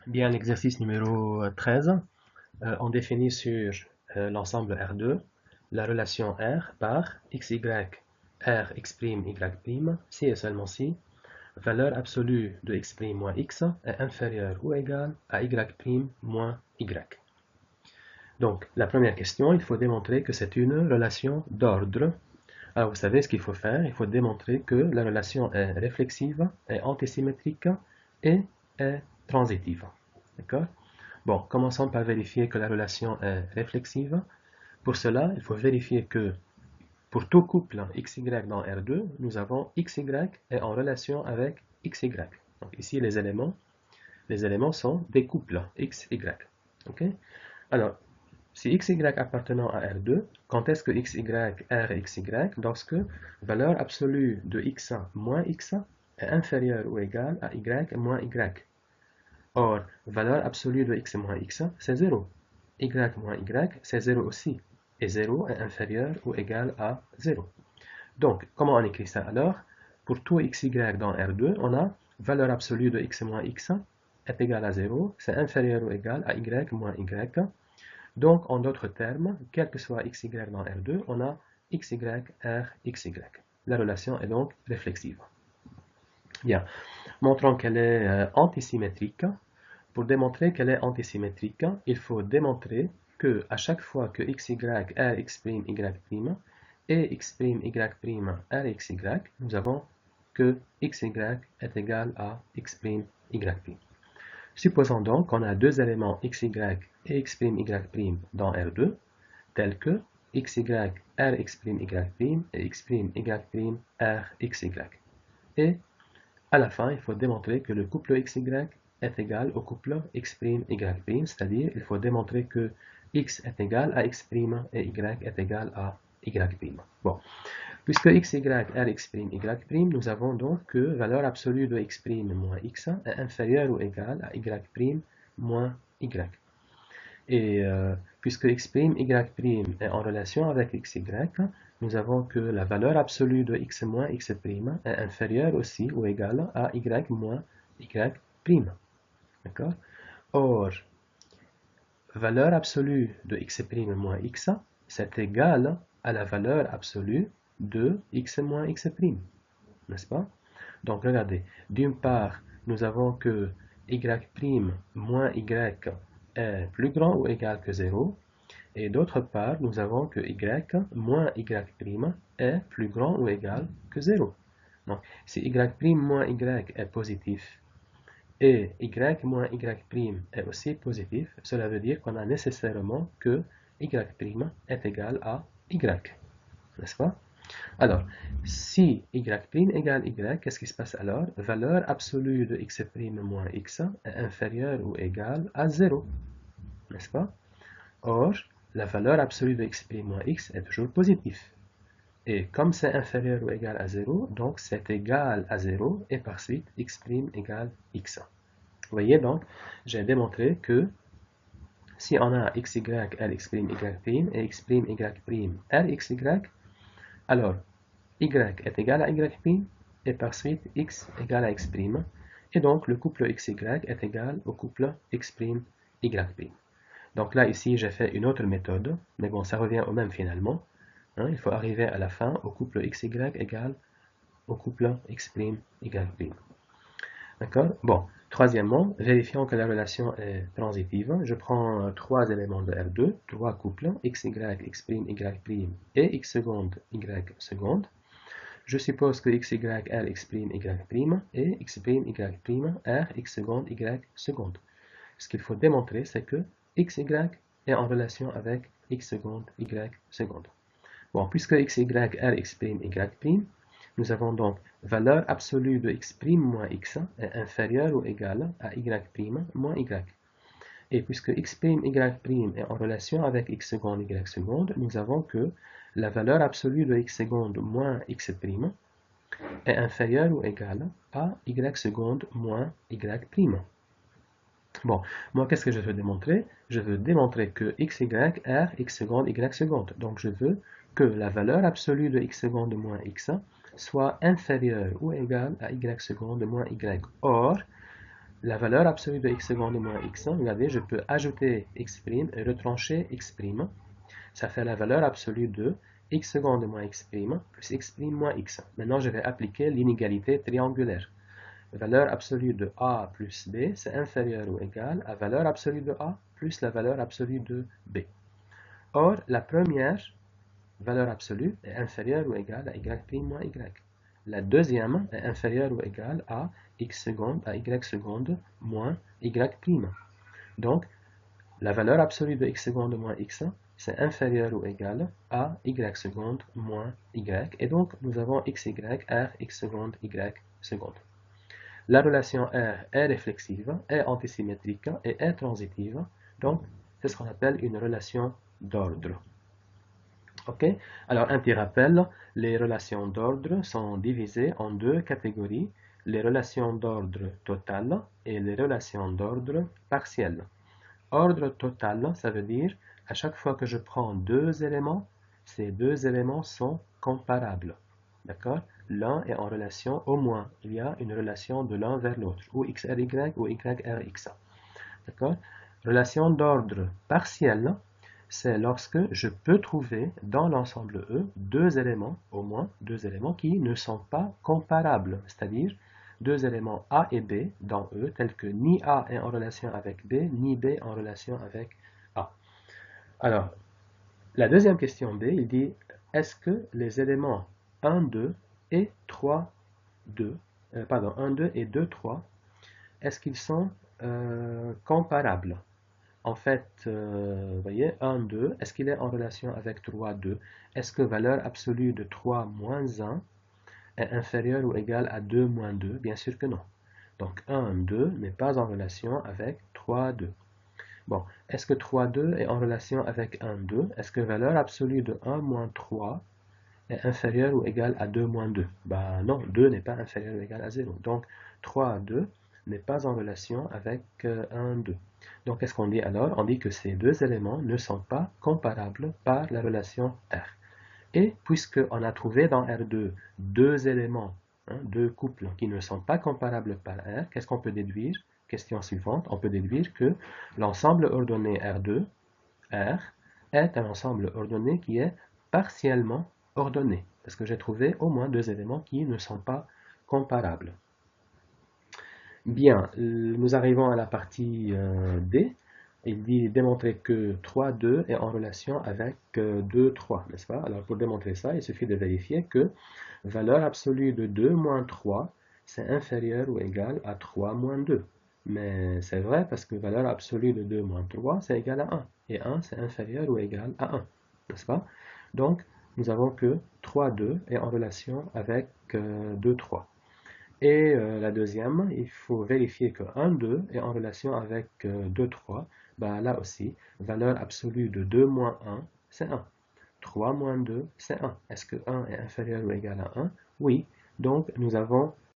Bien, l'exercice numéro 13, on définit sur l'ensemble R2 la relation R par XY R x', Y', si et seulement si valeur absolue de x' moins x est inférieure ou égale à Y' moins Y. Donc, la première question, il faut démontrer que c'est une relation d'ordre. Alors, vous savez ce qu'il faut faire, il faut démontrer que la relation est réflexive, est antisymétrique et est transitive. D'accord? Bon, commençons par vérifier que la relation est réflexive. Pour cela, il faut vérifier que pour tout couple XY dans R2, nous avons XY est en relation avec XY. Donc ici, les éléments sont des couples XY. Ok? Alors, si XY appartenant à R2, quand est-ce que XY R XY? Lorsque valeur absolue de X moins X est inférieure ou égale à Y moins Y. Or, valeur absolue de x moins x, c'est 0. Y moins y, c'est 0 aussi. Et 0 est inférieur ou égal à 0. Donc, comment on écrit ça alors? Pour tout xy dans R2, on a valeur absolue de x moins x est égal à 0, c'est inférieur ou égal à y moins y. Donc, en d'autres termes, quel que soit xy dans R2, on a xy, r, xy. La relation est donc réflexive. Bien, montrons qu'elle est antisymétrique. Pour démontrer qu'elle est antisymétrique, il faut démontrer que à chaque fois que xy r x', y' et x', y' r x', nous avons que xy est égal à x', y'. Supposons donc qu'on a deux éléments xy et x', y' dans R2, tels que xy r x', y' et x', y' r xy. Et à la fin, il faut démontrer que le couple XY est égal au couple X', Y', c'est-à-dire il faut démontrer que X est égal à X' et Y est égal à Y'. Bon, puisque XY est X', Y', nous avons donc que valeur absolue de X' moins X est inférieure ou égale à Y' moins Y. Et puisque x', y' est en relation avec xy, nous avons que la valeur absolue de x moins x' est inférieure aussi ou égale à y moins y'. D'accord? Or, valeur absolue de x' moins x, c'est égal à la valeur absolue de x moins x'. N'est-ce pas? Donc, regardez. D'une part, nous avons que y' moins y est plus grand ou égal que 0. Et d'autre part, nous avons que y moins y' est plus grand ou égal que 0. Donc, si y' moins y est positif et y moins y' est aussi positif, cela veut dire qu'on a nécessairement que y' est égal à y. N'est-ce pas? Alors, si y' égale y, qu'est-ce qui se passe alors? Valeur absolue de x' moins x est inférieure ou égale à 0. N'est-ce pas? Or, la valeur absolue de x' moins x est toujours positive. Et comme c'est inférieur ou égal à 0, donc c'est égal à 0 et par suite x' égale x. Vous voyez donc, j'ai démontré que si on a xy, rx', y' et x', y', rxy, alors y est égal à y' et par suite x égale à x'. Et donc le couple xy est égal au couple x', y'. Donc là, ici, j'ai fait une autre méthode, mais bon, ça revient au même finalement. Hein, il faut arriver à la fin au couple xy égale au couple x', y'. D'accord? Bon, troisièmement, vérifions que la relation est transitive. Je prends trois éléments de R2, trois couples, xy, x', y' et x seconde, y seconde. Je suppose que xy r x', y' et x', y' r x seconde, y seconde. Ce qu'il faut démontrer, c'est que xy est en relation avec x seconde, y seconde. Bon, puisque xy r x', y', nous avons donc valeur absolue de x' moins x est inférieure ou égale à y' moins y. Et puisque x', y' est en relation avec x seconde, y seconde, nous avons que la valeur absolue de x seconde moins x' est inférieure ou égale à y seconde moins y'. Bon, moi, qu'est-ce que je veux démontrer? Je veux démontrer que xy r x seconde, y seconde. Donc, je veux que la valeur absolue de x seconde moins x soit inférieure ou égale à y seconde moins y. Or, la valeur absolue de x seconde moins x1, regardez, je peux ajouter x' et retrancher x'. Ça fait la valeur absolue de x seconde moins x' plus x' moins x. Maintenant, je vais appliquer l'inégalité triangulaire. La valeur absolue de a plus b, c'est inférieur ou égal à valeur absolue de a plus la valeur absolue de b. Or, la première valeur absolue est inférieure ou égale à y' moins y. La deuxième est inférieure ou égale à x seconde à y seconde moins y'. Donc, la valeur absolue de x seconde moins x, c'est inférieur ou égal à y seconde moins y. Et donc, nous avons xy, r, x seconde, y seconde. La relation R est réflexive, est antisymétrique et est transitive. Donc, c'est ce qu'on appelle une relation d'ordre. Ok? Alors, un petit rappel, les relations d'ordre sont divisées en deux catégories, les relations d'ordre total et les relations d'ordre partiel. Ordre total, ça veut dire, à chaque fois que je prends deux éléments, ces deux éléments sont comparables. D'accord? L'un est en relation, au moins, il y a une relation de l'un vers l'autre, ou xry ou yrx. D'accord? Relation d'ordre partiel, c'est lorsque je peux trouver dans l'ensemble E deux éléments, au moins deux éléments qui ne sont pas comparables, c'est-à-dire deux éléments A et B dans E, tels que ni A est en relation avec B, ni B en relation avec A. Alors, la deuxième question B, il dit, est-ce que les éléments 1, 2 et 3, 2, 1, 2 et 2, 3, est-ce qu'ils sont comparables? En fait, vous voyez, 1, 2, est-ce qu'il est en relation avec 3, 2? Est-ce que valeur absolue de 3 moins 1 est inférieure ou égale à 2 moins 2? Bien sûr que non. Donc 1, 2 n'est pas en relation avec 3, 2. Bon, est-ce que 3, 2 est en relation avec 1, 2? Est-ce que valeur absolue de 1 moins 3 est inférieure ou égale à 2 moins 2? Ben non, 2 n'est pas inférieur ou égal à 0. Donc 3, 2 n'est pas en relation avec 1, 2. Donc qu'est-ce qu'on dit alors? On dit que ces deux éléments ne sont pas comparables par la relation R. Et puisqu'on a trouvé dans R2 deux éléments, deux couples qui ne sont pas comparables par R, qu'est-ce qu'on peut déduire? Question suivante, on peut déduire que l'ensemble ordonné R2, R, est un ensemble ordonné qui est partiellement ordonné, parce que j'ai trouvé au moins deux éléments qui ne sont pas comparables. Bien, nous arrivons à la partie D. Il dit démontrer que 3, 2 est en relation avec 2, 3, n'est-ce pas? Alors pour démontrer ça, il suffit de vérifier que valeur absolue de 2 moins 3, c'est inférieur ou égal à 3 moins 2. Mais c'est vrai parce que valeur absolue de 2 moins 3, c'est égal à 1. Et 1, c'est inférieur ou égal à 1, n'est-ce pas? Donc, nous avons que 3, 2 est en relation avec 2, 3. Et la deuxième, il faut vérifier que 1, 2 est en relation avec 2, 3. Ben, là aussi, valeur absolue de 2 moins 1, c'est 1. 3 moins 2, c'est 1. Est-ce que 1 est inférieur ou égal à 1? Oui. Donc, nous avons